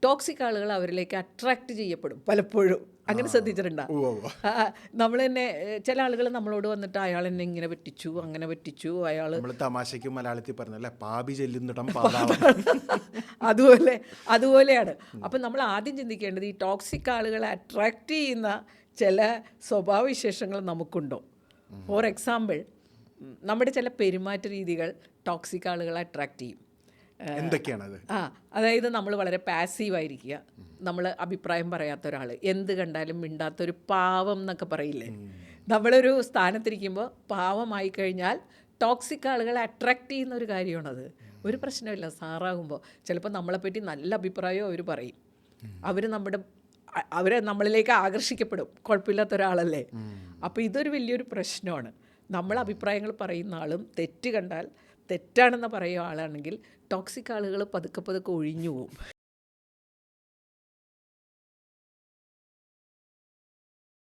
Toxic ആളുകൾ അവരിലേക്ക് attract ചെയ്യപ്പെടും പലപ്പോഴും. അങ്ങനെ ശ്രദ്ധിച്ചിട്ടുണ്ടോ? നമ്മൾ തന്നെ ചില ആളുകൾ നമ്മളോട് വന്നിട്ട് അയാൾ എന്നെ ഇങ്ങനെ പറ്റിച്ചു, അങ്ങനെ പറ്റിച്ചു, അയാൾ തമാശയ്ക്ക് മലയാളത്തിൽ പറഞ്ഞല്ലേ പാപി ചെല്ലുന്നിടം അതുപോലെയാണ്. അപ്പം നമ്മൾ ആദ്യം ചിന്തിക്കേണ്ടത് ഈ ടോക്സിക് ആളുകളെ അട്രാക്റ്റ് ചെയ്യുന്ന ചില സ്വഭാവവിശേഷങ്ങൾ നമുക്കുണ്ടോ. ഫോർ എക്സാമ്പിൾ, നമ്മുടെ ചില പെരുമാറ്റ രീതികൾ ടോക്സിക് ആളുകളെ അട്രാക്റ്റ് ചെയ്യും. എന്തൊക്കെയാണത്? അതായത് നമ്മൾ വളരെ പാസീവായിരിക്കുക, നമ്മൾ അഭിപ്രായം പറയാത്ത ഒരാൾ, എന്ത് കണ്ടാലും മിണ്ടാത്തൊരു പാവം എന്നൊക്കെ പറയില്ലേ. നമ്മളൊരു സ്ഥാനത്തിരിക്കുമ്പോൾ പാവമായി കഴിഞ്ഞാൽ ടോക്സിക് ആളുകളെ അട്രാക്റ്റ് ചെയ്യുന്ന ഒരു കാര്യമാണത്. ഒരു പ്രശ്നമില്ല, സാറാകുമ്പോൾ ചിലപ്പോൾ നമ്മളെപ്പറ്റി നല്ല അഭിപ്രായവും അവർ പറയും. അവരെ നമ്മളിലേക്ക് ആകർഷിക്കപ്പെടും, കുഴപ്പമില്ലാത്ത ഒരാളല്ലേ. അപ്പോൾ ഇതൊരു വലിയൊരു പ്രശ്നമാണ്. നമ്മൾ അഭിപ്രായങ്ങൾ പറയുന്ന ആളും തെറ്റ് കണ്ടാൽ തെറ്റാണെന്ന് പറയുന്ന ആളാണെങ്കിൽ ടോക്സിക് ആളുകൾ പതുക്കെ പതുക്കെ ഒഴിഞ്ഞു പോകും.